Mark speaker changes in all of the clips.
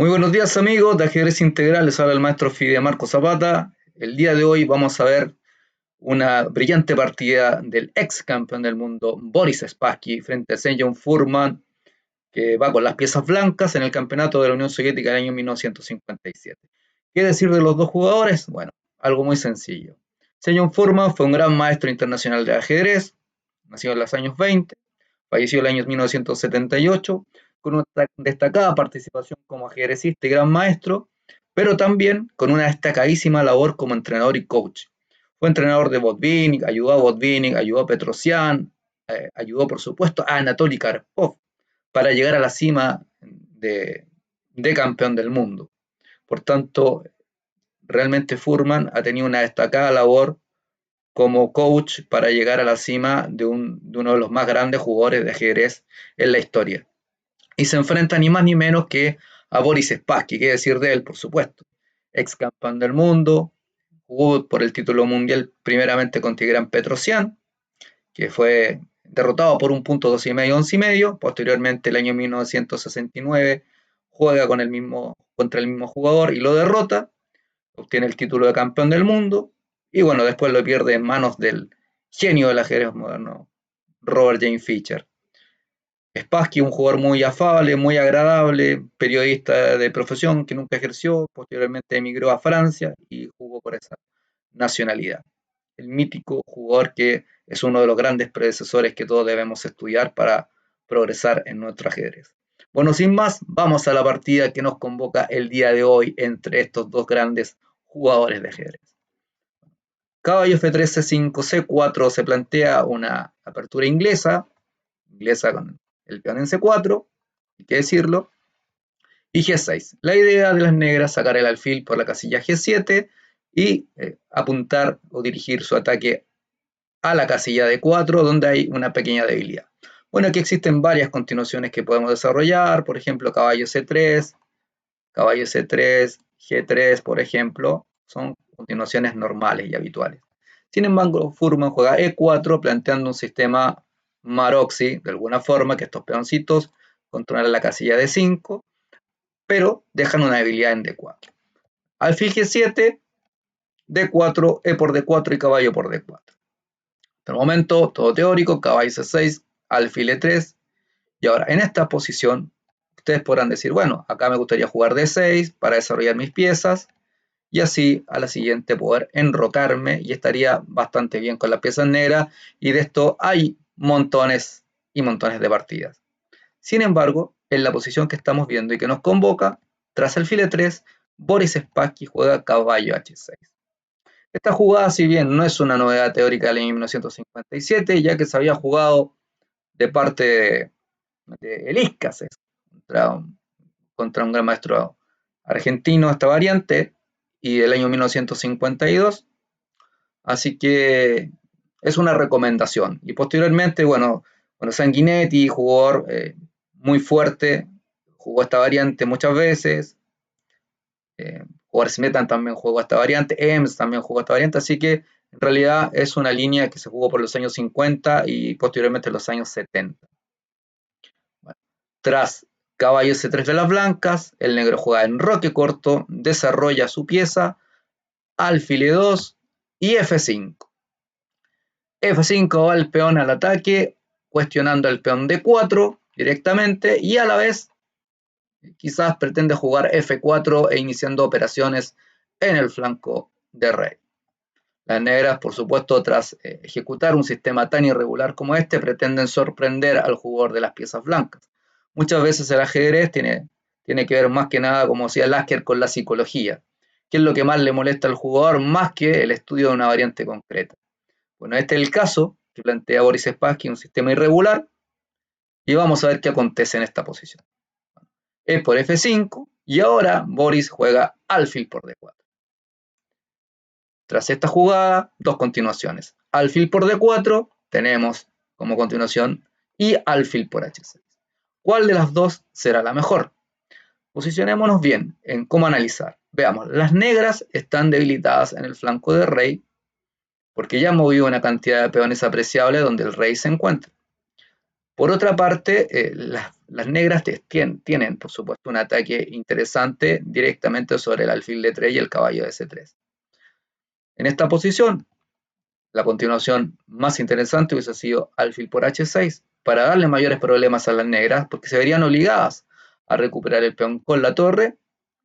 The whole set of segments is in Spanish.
Speaker 1: Muy buenos días amigos de Ajedrez Integral, les habla el maestro Fide Marco Zapata. El día de hoy vamos a ver una brillante partida del ex campeón del mundo Boris Spassky frente a Sejong Furman, que va con las piezas blancas en el campeonato de la Unión Soviética del año 1957. ¿Qué decir de los dos jugadores? Bueno, algo muy sencillo. Sejong Furman fue un gran maestro internacional de ajedrez, nació en los años 20, falleció en el año 1978, con una destacada participación como ajedrecista y gran maestro, pero también con una destacadísima labor como entrenador y coach. Fue entrenador de Botvinnik, ayudó a Petrosian, ayudó por supuesto a Anatoly Karpov para llegar a la cima de campeón del mundo. Por tanto, realmente Furman ha tenido una destacada labor como coach para llegar a la cima de uno de los más grandes jugadores de ajedrez en la historia. Y se enfrenta ni más ni menos que a Boris Spassky, qué decir de él, por supuesto. Ex campeón del mundo, jugó por el título mundial primeramente con Tigran Petrosian, que fue derrotado por un punto 2,5, 11,5. Posteriormente, el año 1969, juega contra el mismo jugador y lo derrota, obtiene el título de campeón del mundo y bueno, después lo pierde en manos del genio del ajedrez moderno, Robert James Fischer. Spassky, un jugador muy afable, muy agradable, periodista de profesión que nunca ejerció, posteriormente emigró a Francia y jugó por esa nacionalidad. El mítico jugador que es uno de los grandes predecesores que todos debemos estudiar para progresar en nuestro ajedrez. Bueno, sin más, vamos a la partida que nos convoca el día de hoy entre estos dos grandes jugadores de ajedrez. Caballo F3, C5, C4, se plantea una apertura inglesa con el peón en C4, hay que decirlo, y G6. La idea de las negras es sacar el alfil por la casilla G7 y apuntar o dirigir su ataque a la casilla D4, donde hay una pequeña debilidad. Bueno, aquí existen varias continuaciones que podemos desarrollar, por ejemplo, caballo C3, G3, por ejemplo, son continuaciones normales y habituales. Sin embargo, Furman juega E4, planteando un sistema Maroczy, de alguna forma, que estos peoncitos controlan la casilla D5, pero dejan una debilidad en D4. Alfil G7, D4, E por D4 y caballo por D4. Hasta el momento, todo teórico, caballo C6, alfil E3, y ahora, en esta posición, ustedes podrán decir, bueno, acá me gustaría jugar D6 para desarrollar mis piezas, y así a la siguiente poder enrocarme, y estaría bastante bien con las piezas negras, y de esto hay montones y montones de partidas. Sin embargo, en la posición que estamos viendo y que nos convoca, tras alfil E3, Boris Spassky juega caballo H6. Esta jugada, si bien no es una novedad teórica del año 1957, ya que se había jugado de parte de Elíscases contra un gran maestro argentino esta variante, y del año 1952, así que es una recomendación. Y posteriormente, bueno, Sanguinetti, jugador muy fuerte, jugó esta variante muchas veces, jugador Smetan también jugó esta variante, Ems también jugó esta variante, así que en realidad es una línea que se jugó por los años 50 y posteriormente los años 70. Bueno, tras caballo C3 de las blancas, el negro juega en enroque corto, desarrolla su pieza, alfil E2 y F5. F5 va el peón al ataque, cuestionando el peón D4 directamente y a la vez quizás pretende jugar F4 e iniciando operaciones en el flanco de rey. Las negras, por supuesto, tras ejecutar un sistema tan irregular como este, pretenden sorprender al jugador de las piezas blancas. Muchas veces el ajedrez tiene que ver más que nada, como decía Lasker, con la psicología. ¿Qué es lo que más le molesta al jugador más que el estudio de una variante concreta? Bueno, este es el caso que plantea Boris Spassky, un sistema irregular, y vamos a ver qué acontece en esta posición. Es por F5 y ahora Boris juega alfil por D4. Tras esta jugada, dos continuaciones. Alfil por D4 tenemos como continuación y alfil por H6. ¿Cuál de las dos será la mejor? Posicionémonos bien en cómo analizar. Veamos, las negras están debilitadas en el flanco de rey porque ya han movido una cantidad de peones apreciable donde el rey se encuentra. Por otra parte, las negras tienen, por supuesto, un ataque interesante directamente sobre el alfil de 3 y el caballo de C3. En esta posición, la continuación más interesante hubiese sido alfil por H6, para darle mayores problemas a las negras, porque se verían obligadas a recuperar el peón con la torre,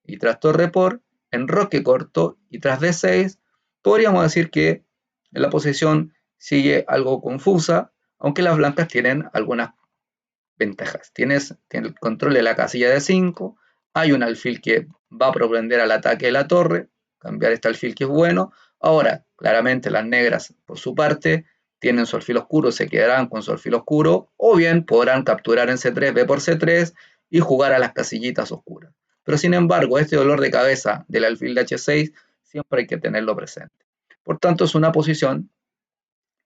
Speaker 1: y tras torre por enroque corto, y tras D6, podríamos decir que la posición sigue algo confusa, aunque las blancas tienen algunas ventajas. Tiene el control de la casilla de 5, hay un alfil que va a propender al ataque de la torre, cambiar este alfil que es bueno. Ahora, claramente las negras, por su parte, tienen su alfil oscuro, se quedarán con su alfil oscuro, o bien podrán capturar en C3, B por C3, y jugar a las casillitas oscuras. Pero sin embargo, este dolor de cabeza del alfil de H6 siempre hay que tenerlo presente. Por tanto, es una posición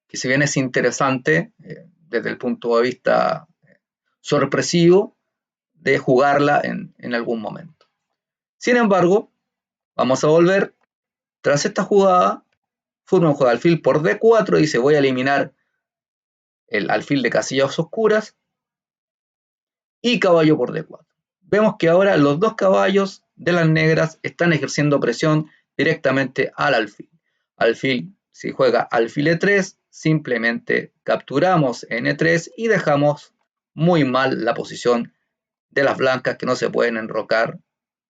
Speaker 1: que, si bien es interesante desde el punto de vista sorpresivo, de jugarla en algún momento. Sin embargo, vamos a volver. Tras esta jugada, Furman juega alfil por D4 y dice: voy a eliminar el alfil de casillas oscuras, y caballo por D4. Vemos que ahora los dos caballos de las negras están ejerciendo presión directamente al alfil. Alfil, si juega alfil E3, simplemente capturamos en E3 y dejamos muy mal la posición de las blancas, que no se pueden enrocar,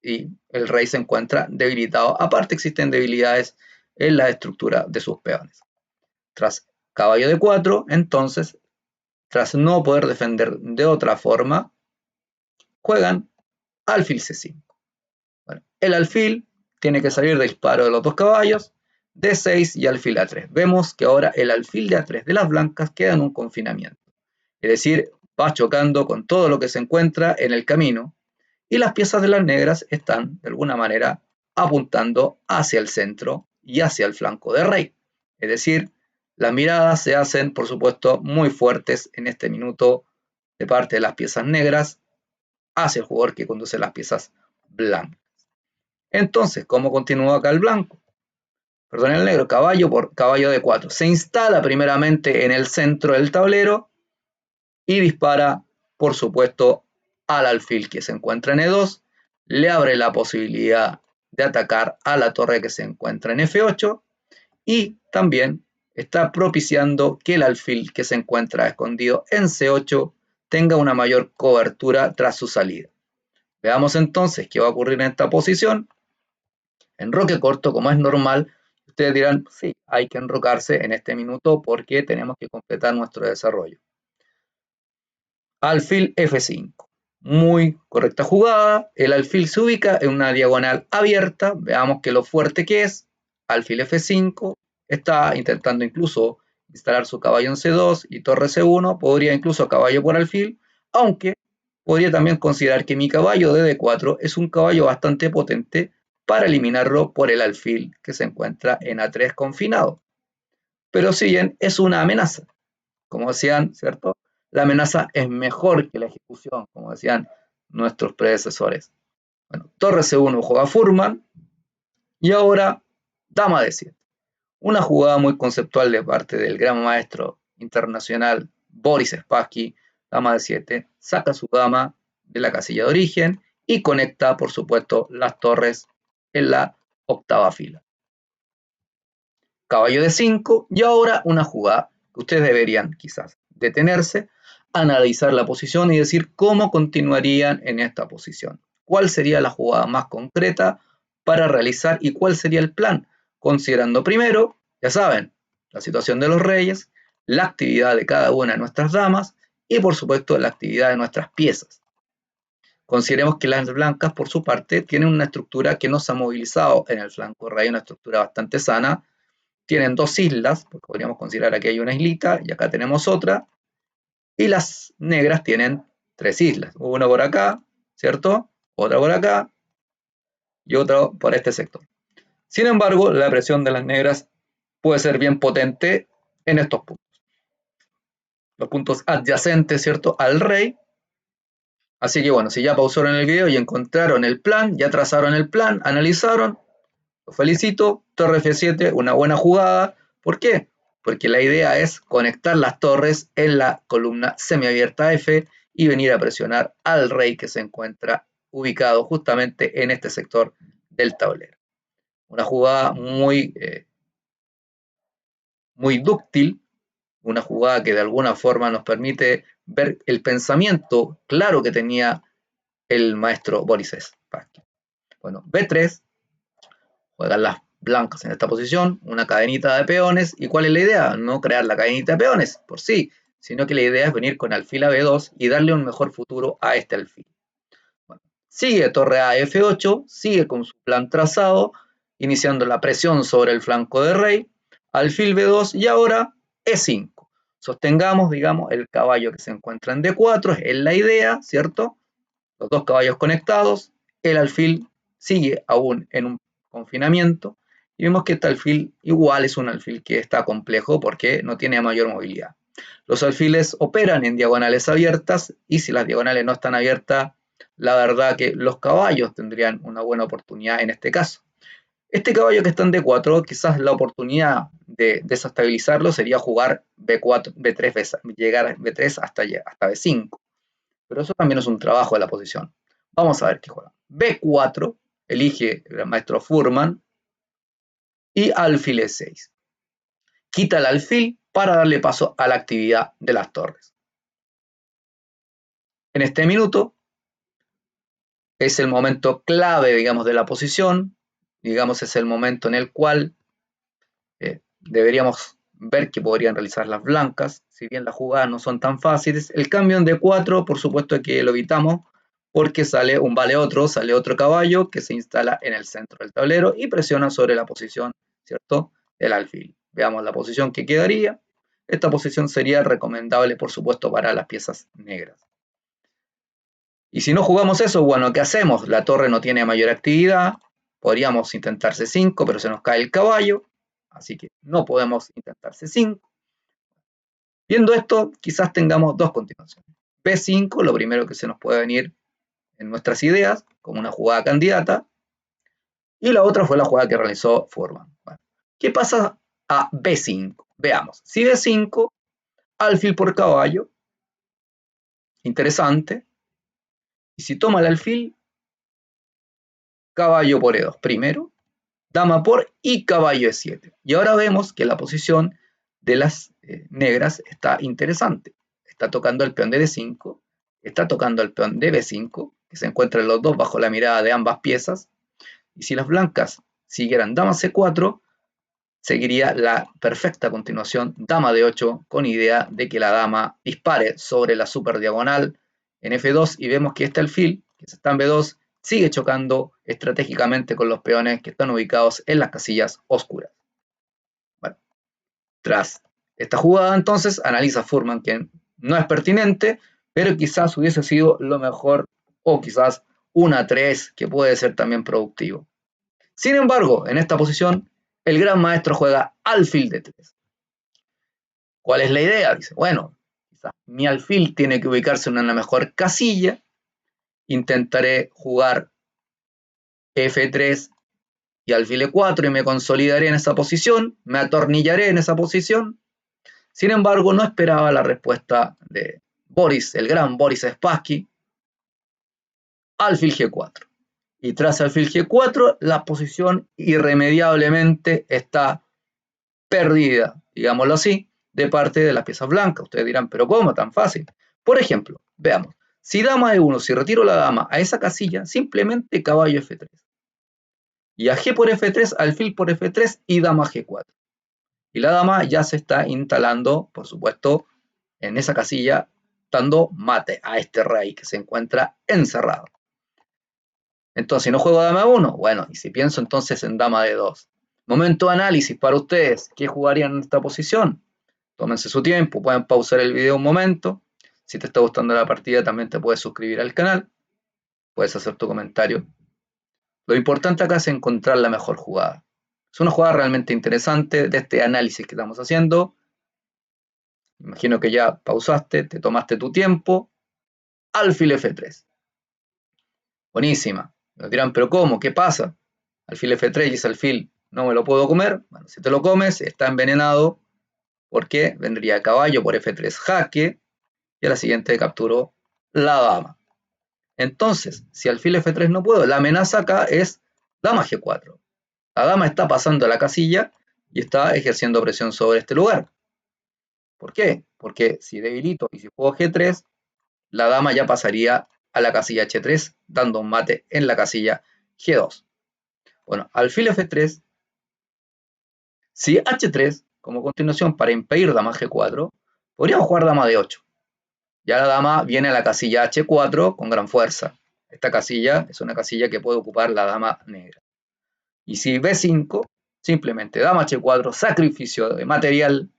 Speaker 1: y el rey se encuentra debilitado. Aparte, existen debilidades en la estructura de sus peones. Tras caballo de 4, entonces, tras no poder defender de otra forma, juegan alfil C5. Bueno, el alfil tiene que salir del disparo de los dos caballos, D6 y alfil A3. Vemos que ahora el alfil de A3 de las blancas queda en un confinamiento. Es decir, va chocando con todo lo que se encuentra en el camino, y las piezas de las negras están, de alguna manera, apuntando hacia el centro y hacia el flanco de rey. Es decir, las miradas se hacen, por supuesto, muy fuertes en este minuto de parte de las piezas negras hacia el jugador que conduce las piezas blancas. Entonces, ¿cómo continúa acá el blanco? Perdón, el negro, caballo por caballo de 4. Se instala primeramente en el centro del tablero y dispara, por supuesto, al alfil que se encuentra en E2, le abre la posibilidad de atacar a la torre que se encuentra en F8, y también está propiciando que el alfil que se encuentra escondido en C8 tenga una mayor cobertura tras su salida. Veamos entonces qué va a ocurrir en esta posición. Enroque corto, como es normal. Ustedes dirán: sí, hay que enrocarse en este minuto porque tenemos que completar nuestro desarrollo. Alfil F5. Muy correcta jugada. El alfil se ubica en una diagonal abierta. Veamos que lo fuerte que es. Alfil F5. Está intentando incluso instalar su caballo en C2 y torre C1. Podría incluso caballo por alfil, aunque podría también considerar que mi caballo de D4 es un caballo bastante potente para eliminarlo por el alfil que se encuentra en A3 confinado. Pero si bien es una amenaza, como decían, ¿cierto? La amenaza es mejor que la ejecución, como decían nuestros predecesores. Bueno, torre C1 juega Furman, y ahora dama D7. Una jugada muy conceptual de parte del gran maestro internacional Boris Spassky. Dama D7, saca su dama de la casilla de origen y conecta, por supuesto, las torres en la octava fila. Caballo de 5, y ahora una jugada que ustedes deberían quizás detenerse, analizar la posición y decir cómo continuarían en esta posición. ¿Cuál sería la jugada más concreta para realizar y cuál sería el plan? Considerando primero, ya saben, la situación de los reyes, la actividad de cada una de nuestras damas y, por supuesto, la actividad de nuestras piezas. Consideremos que las blancas, por su parte, tienen una estructura que no se ha movilizado en el flanco rey, una estructura bastante sana. Tienen dos islas, porque podríamos considerar aquí hay una islita y acá tenemos otra, y las negras tienen tres islas, una por acá, ¿cierto? Otra por acá y otra por este sector. Sin embargo, la presión de las negras puede ser bien potente en estos puntos. Los puntos adyacentes, ¿cierto?, al rey. Así que bueno, si ya pausaron el video y encontraron el plan, ya trazaron el plan, analizaron, los felicito. Torre F7, una buena jugada. ¿Por qué? porque la idea es conectar las torres en la columna semiabierta F y venir a presionar al rey que se encuentra ubicado justamente en este sector del tablero. Una jugada muy dúctil, una jugada que de alguna forma nos permite ver el pensamiento claro que tenía el maestro Boris Spassky. Bueno, B3, juegan las blancas en esta posición, una cadenita de peones. ¿Y cuál es la idea? No crear la cadenita de peones por sí, sino que la idea es venir con alfil a B2 y darle un mejor futuro a este alfil. Bueno, sigue torre a F8, sigue con su plan trazado, iniciando la presión sobre el flanco de rey, alfil B2 y ahora E5. Sostengamos, digamos, el caballo que se encuentra en D4, es la idea, ¿cierto? Los dos caballos conectados, el alfil sigue aún en un confinamiento y vemos que este alfil igual es un alfil que está complejo porque no tiene mayor movilidad. Los alfiles operan en diagonales abiertas y si las diagonales no están abiertas, la verdad que los caballos tendrían una buena oportunidad en este caso. Este caballo que está en D4, quizás la oportunidad de desestabilizarlo sería jugar B4, B3, llegar a B3 hasta B5. Pero eso también es un trabajo de la posición. Vamos a ver qué juega. B4, elige el maestro Fuhrman y alfil E6. Quita el alfil para darle paso a la actividad de las torres. En este minuto es el momento clave, digamos, de la posición. Digamos, es el momento en el cual deberíamos ver que podrían realizar las blancas. Si bien las jugadas no son tan fáciles, el cambio en D4, por supuesto que lo evitamos porque sale otro caballo que se instala en el centro del tablero y presiona sobre la posición, ¿cierto?, del alfil. Veamos la posición que quedaría. Esta posición sería recomendable, por supuesto, para las piezas negras. Y si no jugamos eso, bueno, ¿qué hacemos? La torre no tiene mayor actividad, podríamos intentar C5, pero se nos cae el caballo, así que no podemos intentar C5. Viendo esto, quizás tengamos dos continuaciones. B5, lo primero que se nos puede venir en nuestras ideas, como una jugada candidata, y la otra fue la jugada que realizó Fuhrman. Bueno, ¿qué pasa a B5? Veamos, si B5, alfil por caballo, interesante, y si toma el alfil, caballo por E2 primero, dama por y caballo E7. Y ahora vemos que la posición de las negras está interesante. Está tocando el peón de D5, está tocando el peón de B5, que se encuentran los dos bajo la mirada de ambas piezas. Y si las blancas siguieran dama C4, seguiría la perfecta continuación dama D8 con idea de que la dama dispare sobre la superdiagonal en F2 y vemos que este alfil, que está en B2, sigue chocando estratégicamente con los peones que están ubicados en las casillas oscuras. Bueno, tras esta jugada entonces analiza Fuhrman que no es pertinente, pero quizás hubiese sido lo mejor o quizás una 3 que puede ser también productivo. Sin embargo, en esta posición, el gran maestro juega alfil de 3. ¿Cuál es la idea? Dice, bueno, quizás mi alfil tiene que ubicarse en una mejor casilla, intentaré jugar F3 y alfil E4 y me consolidaré en esa posición, me atornillaré en esa posición. Sin embargo, no esperaba la respuesta de Boris, el gran Boris Spassky, alfil G4. Y tras alfil G4, la posición irremediablemente está perdida, digámoslo así, de parte de las piezas blancas. Ustedes dirán, ¿pero cómo? Tan fácil. Por ejemplo, veamos, si dama E1, si retiro la dama a esa casilla, simplemente caballo F3. Y a G por F3, alfil por F3 y dama G4. Y la dama ya se está instalando, por supuesto, en esa casilla, dando mate a este rey que se encuentra encerrado. Entonces, si no juego dama 1, bueno, y si pienso entonces en dama D2. Momento de análisis para ustedes. ¿Qué jugarían en esta posición? Tómense su tiempo, pueden pausar el video un momento. Si te está gustando la partida, también te puedes suscribir al canal. Puedes hacer tu comentario. Lo importante acá es encontrar la mejor jugada. Es una jugada realmente interesante de este análisis que estamos haciendo. Imagino que ya pausaste, te tomaste tu tiempo. Alfil F3. Buenísima. Me dirán, ¿pero cómo? ¿Qué pasa? Alfil F3 y ese alfil no me lo puedo comer. Bueno, si te lo comes, está envenenado porque vendría caballo por F3 jaque, y a la siguiente capturo la dama. Entonces, si alfil F3 no puedo, la amenaza acá es dama G4. La dama está pasando a la casilla y está ejerciendo presión sobre este lugar. ¿Por qué? Porque si debilito y si juego G3, la dama ya pasaría a la casilla H3, dando un mate en la casilla G2. Bueno, alfil F3, si H3, como continuación para impedir dama G4, podríamos jugar dama D8. Ya la dama viene a la casilla H4 con gran fuerza. Esta casilla es una casilla que puede ocupar la dama negra. Y si B5, simplemente dama H4, sacrificio de material,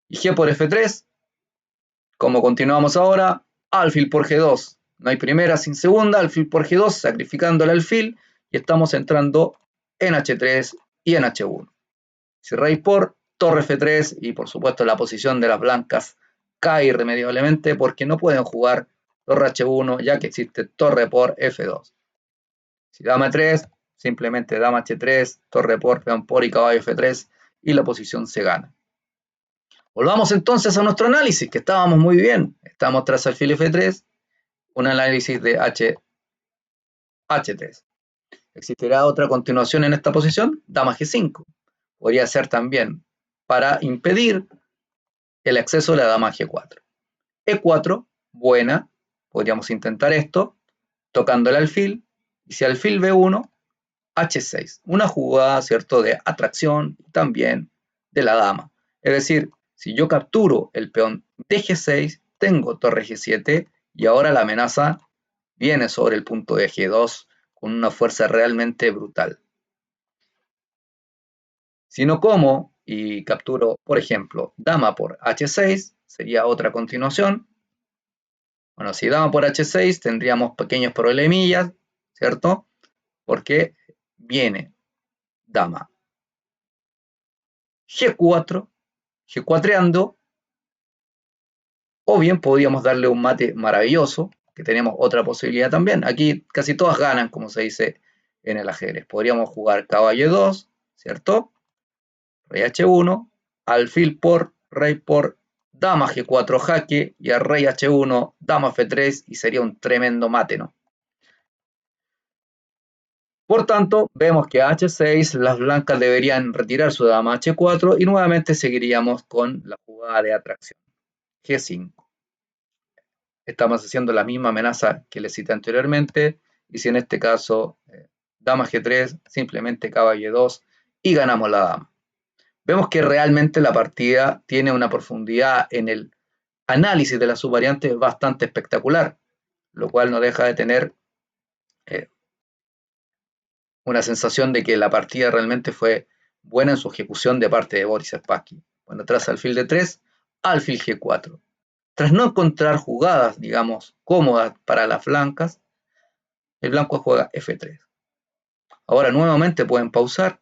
Speaker 1: y G por F3, como continuamos ahora, alfil por G2. No hay primera sin segunda, alfil por G2, sacrificando el alfil, y estamos entrando en H3 y en H1. Si rey por, torre F3, y por supuesto la posición de las blancas cae irremediablemente porque no pueden jugar torre H1 ya que existe torre por F2. Si dama E3, simplemente dama H3, torre por, peón por y caballo F3 y la posición se gana. Volvamos entonces a nuestro análisis, que estábamos muy bien. Estamos tras alfil F3, un análisis de H3. ¿Existirá otra continuación en esta posición? Dama G5. Podría ser también para impedir el acceso de la dama G4. E4, buena, podríamos intentar esto, tocando el alfil, y si alfil B1, H6, una jugada, ¿cierto?, de atracción también de la dama. Es decir, si yo capturo el peón de G6, tengo torre G7, y ahora la amenaza viene sobre el punto de G2 con una fuerza realmente brutal. Si no como y capturo, por ejemplo, dama por H6, sería otra continuación. Bueno, si dama por H6 tendríamos pequeños problemillas, ¿cierto? Porque viene dama G4, G4ando, o bien podríamos darle un mate maravilloso, que tenemos otra posibilidad también. Aquí casi todas ganan, como se dice en el ajedrez. Podríamos jugar caballo 2, ¿cierto? Rey H1, alfil por, rey por, dama G4 jaque, y a rey H1, dama F3, y sería un tremendo mate, ¿no? Por tanto, vemos que a H6 las blancas deberían retirar su dama H4 y nuevamente seguiríamos con la jugada de atracción. G5. Estamos haciendo la misma amenaza que les cité anteriormente, y si en este caso dama G3, simplemente caballo 2 y ganamos la dama. Vemos que realmente la partida tiene una profundidad en el análisis de las subvariantes bastante espectacular, lo cual no deja de tener una sensación de que la partida realmente fue buena en su ejecución de parte de Boris Spassky. Bueno, tras alfil de 3, alfil G4. Tras no encontrar jugadas, digamos, cómodas para las blancas, el blanco juega F3. Ahora nuevamente pueden pausar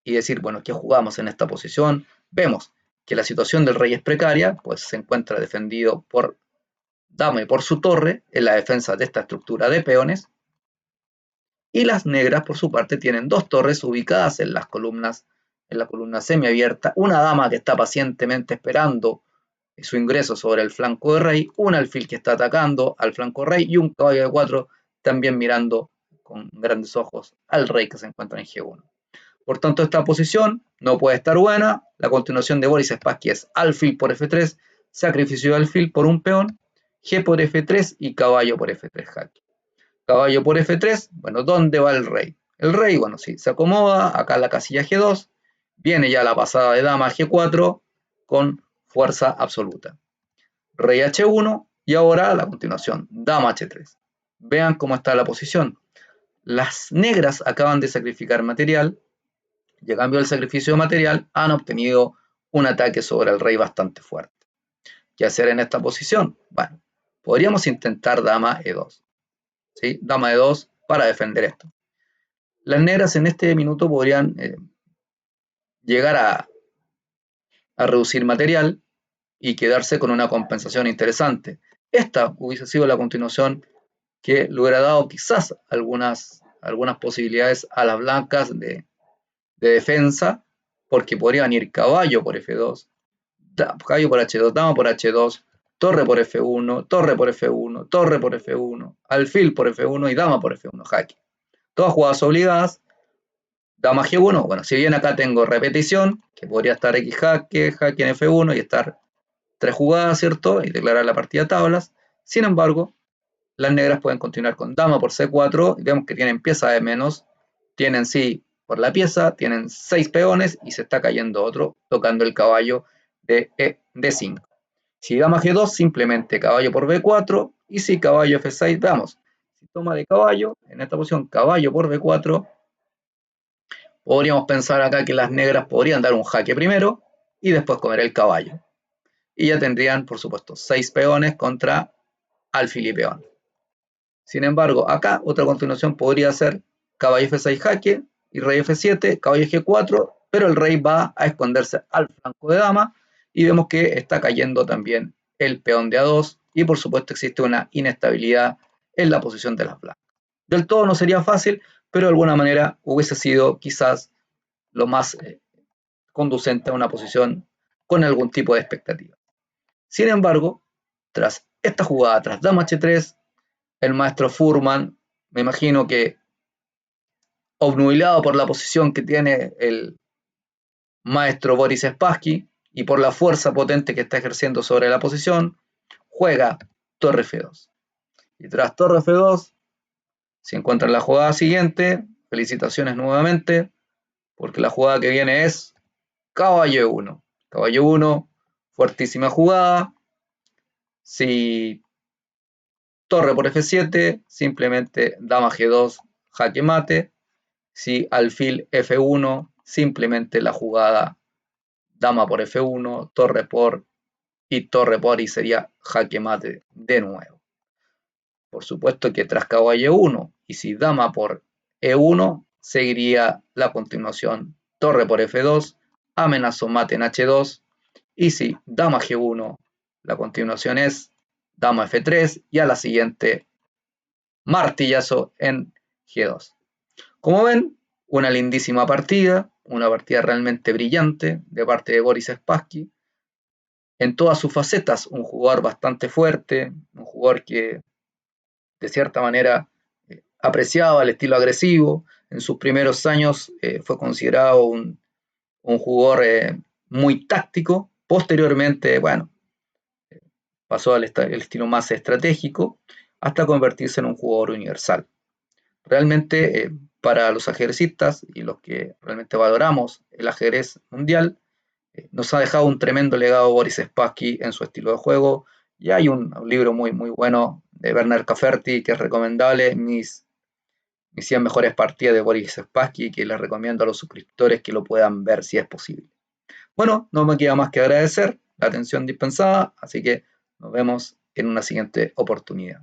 Speaker 1: y decir, bueno, ¿qué jugamos en esta posición? Vemos que la situación del rey es precaria, pues se encuentra defendido por dama y por su torre en la defensa de esta estructura de peones, y las negras por su parte tienen dos torres ubicadas en las columnas, en la columna semiabierta, una dama que está pacientemente esperando su ingreso sobre el flanco de rey, un alfil que está atacando al flanco rey y un caballo de 4 también mirando con grandes ojos al rey que se encuentra en G1. Por tanto, esta posición no puede estar buena. La continuación de Boris Spassky es alfil por F3, sacrificio de alfil por un peón, G por F3 y caballo por F3 jaque. Caballo por F3, bueno, ¿dónde va el rey? El rey, bueno, sí, se acomoda acá en la casilla G2, viene ya la pasada de dama G4 con fuerza absoluta. Rey H1 y ahora la continuación, dama H3. Vean cómo está la posición. Las negras acaban de sacrificar material y a cambio del sacrificio de material han obtenido un ataque sobre el rey bastante fuerte. ¿Qué hacer en esta posición? Bueno, podríamos intentar dama E2. ¿Sí? Dama E2 para defender esto. Las negras en este minuto podrían llegar a reducir material y quedarse con una compensación interesante. Esta hubiese sido la continuación que le hubiera dado quizás algunas posibilidades a las blancas de defensa, porque podrían ir caballo por F2, caballo por H2, dama por H2, torre por F1, torre por F1, torre por F1, alfil por F1 y dama por F1, jaque. Todas jugadas obligadas. Dama G1, bueno, si bien acá tengo repetición, que podría estar X jaque, jaque en F1 y estar 3 jugadas, ¿cierto? Y declarar la partida a tablas. Sin embargo, las negras pueden continuar con dama por C4, y vemos que tienen pieza de menos, tienen sí por la pieza, tienen 6 peones y se está cayendo otro, tocando el caballo de D5. Si dama G2, simplemente caballo por B4, y si caballo F6, veamos, si toma de caballo, en esta posición caballo por B4, podríamos pensar acá que las negras podrían dar un jaque primero y después comer el caballo. Y ya tendrían, por supuesto, 6 peones contra alfil y peón. Sin embargo, acá otra continuación podría ser caballo F6 jaque y rey F7, caballo G4, pero el rey va a esconderse al flanco de dama y vemos que está cayendo también el peón de A2 y por supuesto existe una inestabilidad en la posición de las blancas. Del todo no sería fácil, pero de alguna manera hubiese sido quizás lo más conducente a una posición con algún tipo de expectativa. Sin embargo, tras esta jugada, tras dama H3, el maestro Fuhrman, me imagino que obnubilado por la posición que tiene el maestro Boris Spassky y por la fuerza potente que está ejerciendo sobre la posición, juega torre F2. Y tras torre F2, se encuentra en la jugada siguiente, felicitaciones nuevamente, porque la jugada que viene es caballo E1. Caballo 1, fuertísima jugada. Si torre por F7, simplemente dama G2, jaque mate. Si alfil F1, simplemente la jugada dama por F1, torre por y torre por y sería jaque mate de nuevo. Por supuesto que tras caballo 1 y si dama por E1, seguiría la continuación torre por F2, amenazó mate en H2 y si dama G1, la continuación es dama F3 y a la siguiente martillazo en G2. Como ven, una lindísima partida, una partida realmente brillante de parte de Boris Spassky. En todas sus facetas, un jugador bastante fuerte, un jugador que de cierta manera apreciaba el estilo agresivo. En sus primeros años fue considerado un jugador muy táctico. Posteriormente, bueno, pasó al estilo más estratégico hasta convertirse en un jugador universal. Realmente para los ajedrecistas y los que realmente valoramos el ajedrez mundial, nos ha dejado un tremendo legado Boris Spassky en su estilo de juego. Y hay un libro muy, muy bueno de Bernard Cafferty que es recomendable, mis 100 mejores partidas de Boris Spassky, que les recomiendo a los suscriptores que lo puedan ver si es posible. Bueno, no me queda más que agradecer la atención dispensada, así que nos vemos en una siguiente oportunidad.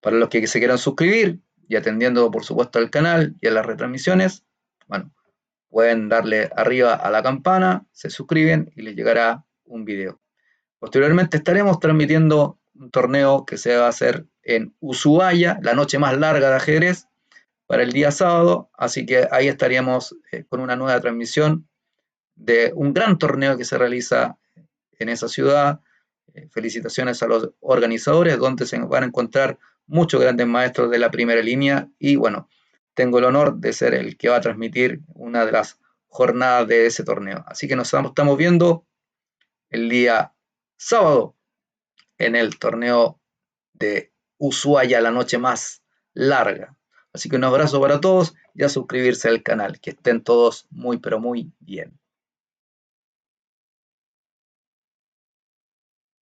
Speaker 1: Para los que se quieran suscribir y atendiendo por supuesto al canal y a las retransmisiones, bueno, pueden darle arriba a la campana, se suscriben y les llegará un video. Posteriormente estaremos transmitiendo un torneo que se va a hacer en Ushuaia, la noche más larga de ajedrez, para el día sábado, así que ahí estaríamos con una nueva transmisión de un gran torneo que se realiza en esa ciudad. Felicitaciones a los organizadores, donde se van a encontrar muchos grandes maestros de la primera línea y bueno, tengo el honor de ser el que va a transmitir una de las jornadas de ese torneo. Así que nos estamos viendo el día sábado en el torneo de Ushuaia, la noche más larga. Así que un abrazo para todos y a suscribirse al canal. Que estén todos muy, pero muy bien.